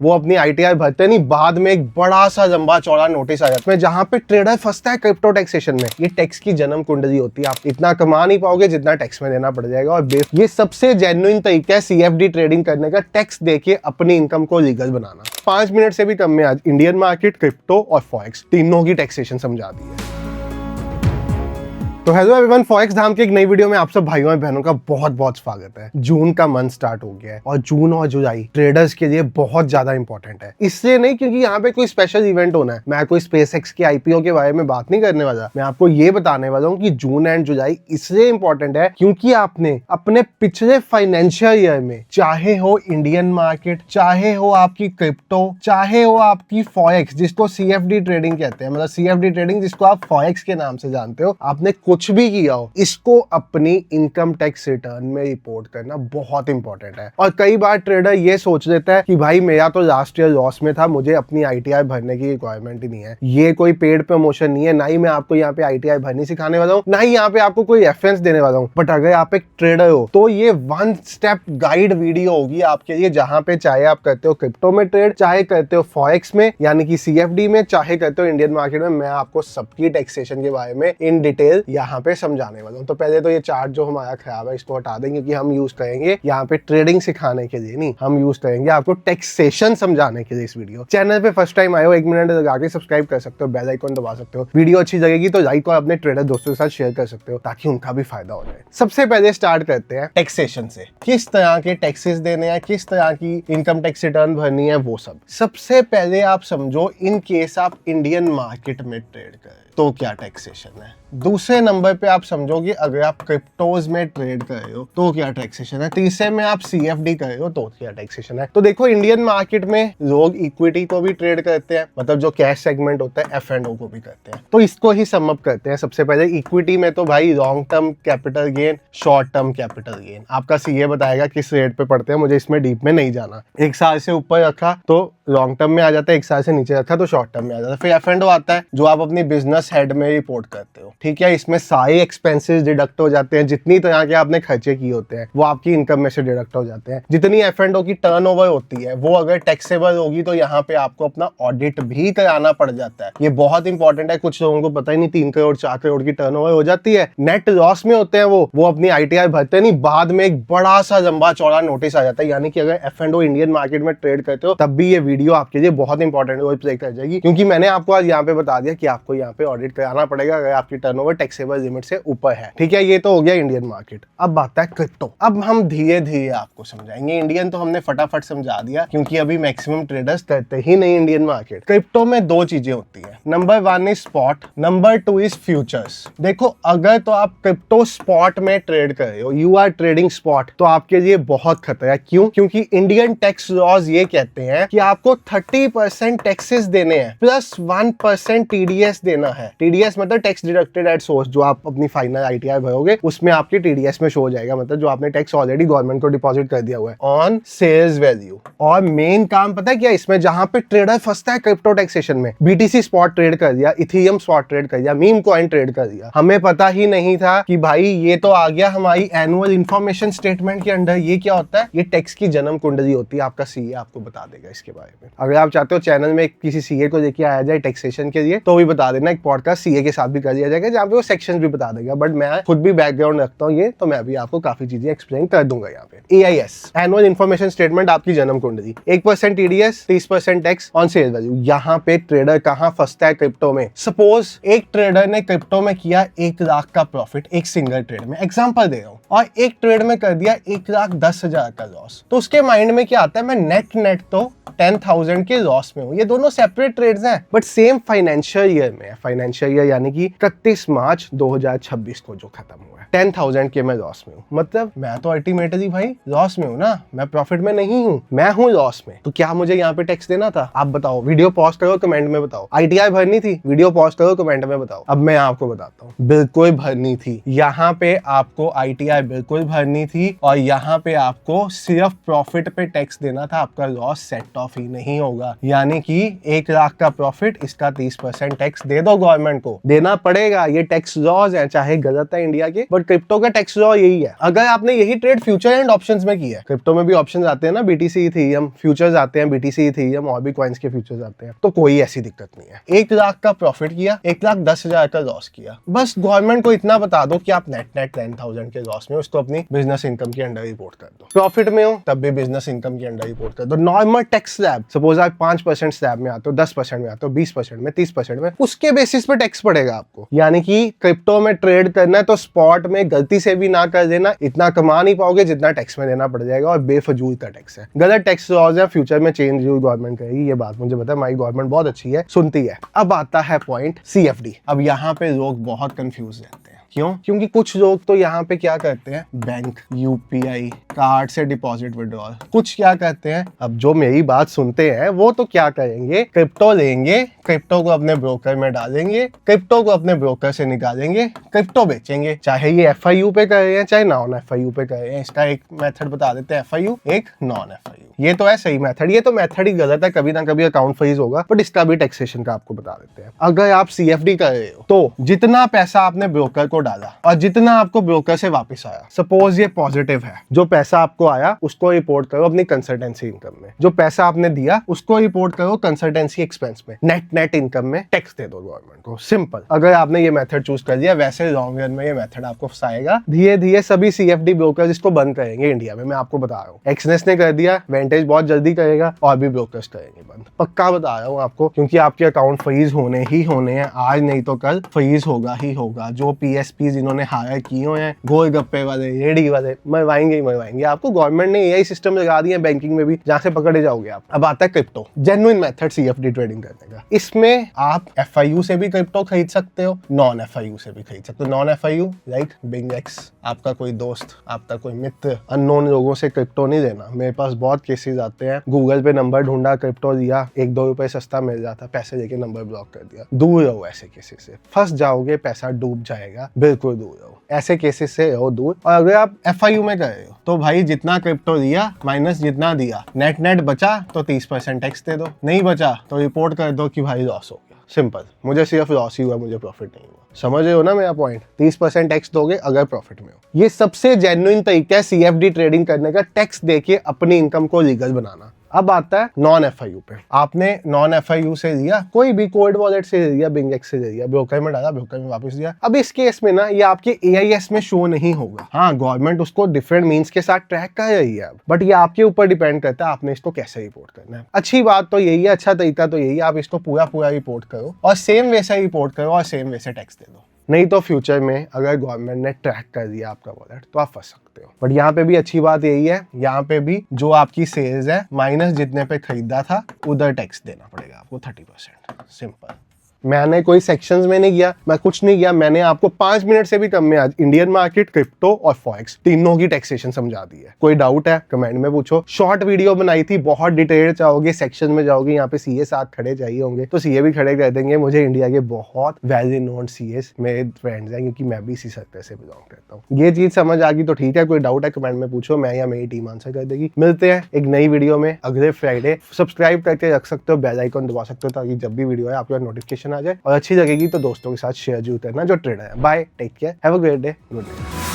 वो अपनी आईटीआई भरते नहीं, बाद में एक बड़ा सा लंबा चौड़ा नोटिस आ जाता है जहां पे ट्रेडर फंसता है क्रिप्टो टैक्सेशन में। ये टैक्स की जन्म कुंडली होती है, आप इतना कमा नहीं पाओगे जितना टैक्स में देना पड़ जाएगा। और ये सबसे जेन्युइन तरीका है सीएफडी ट्रेडिंग करने का, टैक्स देके अपनी इनकम को लीगल बनाना। 5 मिनट से भी कम में आज इंडियन मार्केट, क्रिप्टो और फॉरेक्स तीनों की टैक्सेशन समझा दी है। तो हेलो एवरीवन, फॉरेक्स धाम की एक नई वीडियो में आप सब भाइयों और बहनों का बहुत बहुत स्वागत है। जून का मंथ स्टार्ट हो गया है और जून और जुलाई ट्रेडर्स के लिए बहुत ज्यादा इंपॉर्टेंट है। इसलिए नहीं क्योंकि यहाँ पे कोई स्पेशल इवेंट होना है, मैं कोई स्पेसएक्स के आईपीओ के बारे में बात नहीं करने वाला। मैं आपको ये बताने वाला हूँ कि जून एंड जुलाई इसलिए इंपॉर्टेंट है क्योंकि आपने अपने पिछले फाइनेंशियल ईयर में, चाहे हो इंडियन मार्केट, चाहे हो आपकी क्रिप्टो, चाहे हो आपकी फॉरेक्स जिसको सीएफडी ट्रेडिंग कहते हैं, मतलब सीएफडी ट्रेडिंग जिसको आप फॉरेक्स के नाम से जानते हो, आपने कुछ भी किया हो, इसको अपनी इनकम टैक्स रिटर्न में रिपोर्ट करना बहुत इंपॉर्टेंट है। और कई बार ट्रेडर ये सोच लेता है कि भाई मेरा तो लास्ट ईयर लॉस में था, मुझे अपनी आईटीआई भरने की रिक्वायरमेंट ही नहीं है। ये कोई पेड प्रमोशन नहीं है, ना ही मैं आपको यहाँ पे आईटीआई भरनी सिखाने वाला हूँ, ना ही यहाँ पे आपको कोई रेफरेंस देने वाला हूँ। बट अगर आप एक ट्रेडर हो तो ये 1 स्टेप गाइड वीडियो होगी आपके लिए, जहां पे चाहे आप करते हो क्रिप्टो में ट्रेड, चाहे करते हो फॉरेक्स में यानी कि सीएफडी में, चाहे करते हो इंडियन मार्केट में, मैं आपको सबकी टैक्सेशन के बारे में इन डिटेल यहाँ पे समझाने वाला हूँ। तो पहले तो ये चार्ट जो हमारा खराब है इसको हटा देंगे, क्योंकि हम यूज करेंगे यहाँ पे ट्रेडिंग सिखाने के लिए नहीं, हम यूज करेंगे आपको टैक्सेशन समझाने के लिए इस वीडियो। चैनल पे फर्स्ट टाइम आए हो, 1 मिनट लगा के सब्सक्राइब कर सकते हो, बेल आइकन दबा सकते हो। वीडियो अच्छी लगेगी तो लाइक और अपने ट्रेडर दोस्तों के साथ शेयर कर सकते हो ताकि उनका भी फायदा हो जाए। सबसे पहले स्टार्ट करते हैं टैक्सेशन से, किस तरह के टैक्सेस देने हैं, किस तरह की इनकम टैक्स रिटर्न भरनी है, वो सब। सबसे पहले आप समझो, इन केस आप इंडियन मार्केट में ट्रेड करें तो क्या टैक्सेशन है। दूसरे नंबर पे आप समझोगे अगर आप क्रिप्टोज में ट्रेड कर रहे हो तो क्या टैक्सेशन है। तीसरे में आप सीएफडी कर रहे हो तो क्या टैक्सेशन है। तो देखो, इंडियन मार्केट में लोग इक्विटी को भी ट्रेड करते हैं, मतलब जो कैश सेगमेंट होता है, एफ&ओ को भी करते हैं। तो इसको ही सम अप करते हैं। सबसे पहले इक्विटी में तो भाई long term capital gain, short term capital gain आपका सीए बताएगा किस रेट पे पड़ते हैं, मुझे इसमें डीप में नहीं जाना। 1 साल से ऊपर रखा तो लॉन्ग टर्म में आ जाता है, 1 साल से नीचे रखा तो शॉर्ट टर्म में आ जाता है। फिर एफ&ओ आता है जो आप अपनी बिजनेस हेड में रिपोर्ट करते हो, ठीक है। इसमें सारे एक्सपेंसेस डिडक्ट हो जाते हैं, जितनी तरह के आपने खर्चे किए होते हैं वो आपकी इनकम में से डिडक्ट हो जाते हैं। जितनी एफ&ओ की टर्नओवर होती है वो अगर टैक्सेबल होगी तो यहाँ पे आपको अपना ऑडिट भी कराना पड़ जाता है। ये बहुत इंपॉर्टेंट है, कुछ लोगों को पता ही नहीं। 3 करोड़ 4 करोड़ की टर्नओवर हो जाती है, नेट लॉस में होते हैं वो अपनी आईटीआई भरते नहीं, बाद में एक बड़ा सा लंबा चौड़ा नोटिस आ जाता है। यानी कि अगर एफ&ओ इंडियन मार्केट में ट्रेड करते हो तब भी ये वीडियो आपके लिए बहुत इंपॉर्टेंट रोल प्ले कर जाएगी, क्योंकि मैंने आपको आज यहाँ पे बता दिया कि आपको यहाँ पे ऑडिट कराना पड़ेगा अगर आपकी टर्नओवर टैक्सेबल लिमिट से ऊपर है, ठीक है। ये तो हो गया इंडियन मार्केट। अब आता है क्रिप्टो। अब हम धीरे धीरे आपको समझाएंगे। इंडियन तो हमने फटाफट समझा दिया क्योंकि अभी मैक्सिमम ट्रेडर्स करते ही नहीं इंडियन मार्केट। क्रिप्टो में 2 चीजें होती है, number 1 is spot, number 2 is futures. देखो, अगर तो आप क्रिप्टो स्पॉट में ट्रेड कर रहे हो, यू आर ट्रेडिंग स्पॉट, तो आपके लिए बहुत खतरा है। क्यों? क्योंकि इंडियन टैक्स लॉज ये कहते हैं कि आपको 30% टैक्सेस देने हैं प्लस 1% टीडीएस देना है। टीडीएस मतलब टैक्स डिडक्टेड एट सोर्स, जो आप अपनी फाइनल आईटीआई भरोगे उसमें आपकी टीडीएस में शो हो जाएगा, मतलब जो आपने टैक्स ऑलरेडी गवर्नमेंट को डिपॉजिट कर दिया हुआ है ऑन सेल्स वैल्यू। और मेन काम पता है क्या इसमें, जहां पे ट्रेडर फंसता है क्रिप्टो टैक्सेशन में, बीटीसी स्पॉट ट्रेड कर दिया, इथेरियम स्पॉट ट्रेड कर दिया, मीम कॉइन ट्रेड कर दिया, हमें पता ही नहीं था कि भाई ये तो आ गया हमारी एनुअल इंफॉर्मेशन स्टेटमेंट के अंडर। ये क्या होता है? ये टैक्स की जन्म कुंडली होती है। आपका सीए आपको बता देगा इसके बारे में। अगर आप चाहते हो चैनल में किसी सीए को लेके आया जाए टैक्सेशन के लिए तो भी बता देना, एक पॉडकास्ट सीए के साथ भी कर दिया जाएगा जहाँ पे वो सेक्शन भी बता देगा। बट मैं खुद भी बैकग्राउंड रखता हूँ ये, तो मैं भी आपको काफी चीजें एक्सप्लेन कर दूंगा यहाँ पे। एआईएस, एनुअल इंफॉर्मेशन स्टेटमेंट, आपकी जन्म कुंडली। 1% TDS, 30% tax on sale value. यहाँ पे ट्रेडर कहाँ फंसता है क्रिप्टो में? सपोज एक ट्रेडर ने क्रिप्टो में किया 1 लाख का प्रॉफिट एक सिंगल ट्रेड में, एग्जांपल दे रहा हूँ, और एक ट्रेड में कर दिया 1,10,000 का लॉस। तो उसके माइंड में क्या आता है? मैं नेट तो 10,000 के लॉस में हूँ। ये दोनों सेपरेट ट्रेड्स हैं बट सेम फाइनेंशियल ईयर में है। फाइनेंशियल ईयर यानी कि 31 मार्च 2026 को जो खत्म हुआ है, 10,000 के मैं लॉस में हूँ। मतलब मैं तो अल्टीमेटली भाई लॉस में हूँ ना, मैं प्रॉफिट में नहीं हूँ, मैं हूँ लॉस में। तो क्या मुझे यहाँ पे टैक्स देना था? आप बताओ, वीडियो पॉज करो, कमेंट में बताओ। आईटीआई भरनी थी? वीडियो पॉज करो, कमेंट में बताओ। अब मैं आपको बताता हूँ, बिल्कुल भरनी थी। यहाँ पे आपको आईटीआई बिल्कुल भरनी थी और यहाँ पे आपको सिर्फ प्रॉफिट पे टैक्स देना था, आपका लॉस सेट ऑफ ही नहीं होगा। यानी कि 1 लाख का प्रॉफिट, इसका 30% टैक्स दे दो, गवर्नमेंट को देना पड़ेगा। ये टैक्स लॉज है, चाहे गलत है इंडिया के, बट क्रिप्टो का टैक्स लॉ यही है। अगर आपने यही ट्रेड फ्यूचर एंड ऑप्शंस में किया है, क्रिप्टो में भी ऑप्शंस आते हैं ना, BTC इथेरियम फ्यूचर्स आते हैं, BTC इथेरियम और भी कॉइन्स के फ्यूचर्स आते हैं, तो कोई ऐसी दिक्कत नहीं है। 1 लाख का प्रॉफिट किया, 1,10,000 का लॉस किया, बस गवर्नमेंट को इतना बता दो कि आप नेट 10,000 के लॉस में उसको अपनी बिजनेस इनकम के अंडर रिपोर्ट कर दो। प्रॉफिट में हो तब भी बिजनेस इनकम के अंडर रिपोर्ट कर दो। नॉर्मल टैक्स स्लैब, सपोज आप 5% स्लैब में आते हो, 10% में आते हो, 20% में, 30% में, उसके बेसिस पे टैक्स पड़ेगा आपको। यानी कि क्रिप्टो में ट्रेड करना है तो स्पॉट में गलती से भी ना कर देना, इतना कमा नहीं पाओगे जितना टैक्स में देना पड़ जाएगा, और बेफजूल का टैक्स है। गलत टैक्स लॉज है, फ्यूचर में चेंज गवर्नमेंट करेगी, ये बात मुझे पता है, हमारी गवर्नमेंट बहुत अच्छी है, सुनती है। अब आता है पॉइंट CFD। अब यहाँ पे लोग बहुत कंफ्यूज रहते हैं। क्यों? क्योंकि कुछ लोग तो यहाँ पे क्या करते हैं, बैंक, UPI, कार्ड से डिपॉजिट विड्रॉल, कुछ क्या करते हैं, अब जो मेरी बात सुनते हैं वो तो क्या करेंगे, क्रिप्टो लेंगे, क्रिप्टो को अपने ब्रोकर में डालेंगे, क्रिप्टो को अपने ब्रोकर से निकालेंगे, क्रिप्टो बेचेंगे, चाहे ये FIU पे कर रहे हैं चाहे नॉन FIU पे कर रहे हैं। इसका एक मेथड बता देते हैं, FIU, एक नॉन FIU। ये तो है सही मेथड, ये तो मेथड ही गलत है, कभी ना कभी अकाउंट फ्रीज होगा, बट इसका भी टैक्सेशन का आपको बता देते हैं। अगर आप CFD कर रहे हो तो जितना पैसा आपने ब्रोकर को डाला और जितना आपको ब्रोकर से वापस आया, सपोज ये पॉजिटिव है, जो पैसा आपको आया उसको रिपोर्ट करो अपनी कंसल्टेंसी इनकम में, जो पैसा आपने दिया उसको रिपोर्ट करो कंसल्टेंसी एक्सपेंस में, नेट इनकम में टैक्स दे दो गवर्नमेंट को। सिंपल। अगर आपने ये मेथड चूज कर दिया, वैसे लॉन्ग रन में ये मेथड आपको फंसाएगा। धीरे धीरे सभी CFD ब्रोकर इसको बंद करेंगे इंडिया में, मैं आपको बता रहा हूँ। एक्सनेस ने कर दिया, वेंटेज बहुत जल्दी करेगा, और भी ब्रोकर्स करेंगे बंद, पक्का बता रहा हूँ आपको, क्योंकि आपके अकाउंट फ्रीज होने ही होने हैं, आज नहीं तो कल फ्रीज होगा ही होगा। जो PSP जिन्होंने हायर किए हैं, गोलगप्पे वाले, रेडी वाले, मरवाएंगे ही मरवाएंगे आपको। गवर्नमेंट ने AI सिस्टम लगा दिए बैंकिंग में भी, जहां से पकड़े जाओगे आप। अब आता है crypto, genuine method CFD trading करने का। इसमें आप FIU से भी क्रिप्टो खरीद सकते हो, नॉन FIU से भी खरीद सकते हो। नॉन FIU लाइक BingX, आपका कोई दोस्त, आपका कोई मित्र, अननोन लोगों से क्रिप्टो नहीं देना। मेरे पास बहुत केसेस आते हैं, गूगल पे नंबर ढूंढा, क्रिप्टो दिया, 1-2 रुपए सस्ता मिल जाता, पैसे लेके नंबर ब्लॉक कर दिया। दूर रहो ऐसे केसेस से, फंस जाओगे, पैसा डूब जाएगा, बिल्कुल दूर रहो, ऐसे केसेस से रहो दूर। और अगर आप FIU में कर रहे हो तो भाई जितना क्रिप्टो दिया माइनस जितना दिया, नेट बचा तो 30% टैक्स दे दो, नहीं बचा तो रिपोर्ट कर दो कि भाई लॉस हो गया। सिंपल। मुझे सिर्फ लॉस ही हुआ, मुझे प्रॉफिट नहीं हुआ। समझ रहे हो ना मेरा पॉइंट? 30% टैक्स दोगे अगर प्रॉफिट में हो। ये सबसे जेन्युइन तरीका है CFD ट्रेडिंग करने का, टैक्स देके अपनी इनकम को लीगल बनाना। अब आता है नॉन FIU पे। आपने नॉन FIU से लिया, कोई भी कोल्ड वॉलेट से ले लिया, BingX से ले लिया, ब्रोकर में डाला, ब्रोकर में वापस दिया। अब इस केस में ना ये आपके AIS में शो नहीं होगा। हाँ, गवर्नमेंट उसको डिफरेंट मीन्स के साथ ट्रैक कर रही है, बट ये आपके ऊपर डिपेंड करता है आपने इसको कैसे रिपोर्ट करना है। अच्छी बात तो यही है, अच्छा तरीका तो यही है, आप इसको पूरा रिपोर्ट करो और सेम वैसा रिपोर्ट करो और सेम वैसे टैक्स दे दो। नहीं तो फ्यूचर में अगर गवर्नमेंट ने ट्रैक कर दिया आपका वॉलेट तो आप फंस सकते हो। बट यहाँ पे भी अच्छी बात यही है, यहाँ पे भी जो आपकी सेल्स है माइनस जितने पे खरीदा था उधर टैक्स देना पड़ेगा आपको 30%। सिंपल। मैंने कोई सेक्शंस में नहीं किया, मैं कुछ नहीं किया, मैंने आपको 5 मिनट से भी कम में आज इंडियन मार्केट, क्रिप्टो और फॉरेक्स तीनों की टैक्सेशन समझा दी है। कोई डाउट है कमेंट में पूछो। शॉर्ट वीडियो बनाई थी, बहुत डिटेल चाहोगे सेक्शन में जाओगे, यहाँ पे CA साथ खड़े चाहिए होंगे तो CA भी खड़े कर देंगे। मुझे इंडिया के बहुत वेल नोन CAs मेरे फ्रेंड्स हैं, क्योंकि मैं भी इसी सेक्टर से बिलोंग करता हूँ। ये चीज समझ आ गई तो ठीक है, कोई डाउट है कमेंट में पूछो, मैं या मेरी टीम आंसर कर देगी। मिलते हैं एक नई वीडियो में अगले फ्राइडे। सब्सक्राइब करके रख सकते हो, बेल आइकन दबा सकते हो ताकि जब भी वीडियो है आपको नोटिफिकेशन आ जाए, और अच्छी लगेगी तो दोस्तों के साथ शेयर जरूर करना जो ट्रेडर है। Bye, take care, have a great day, good night.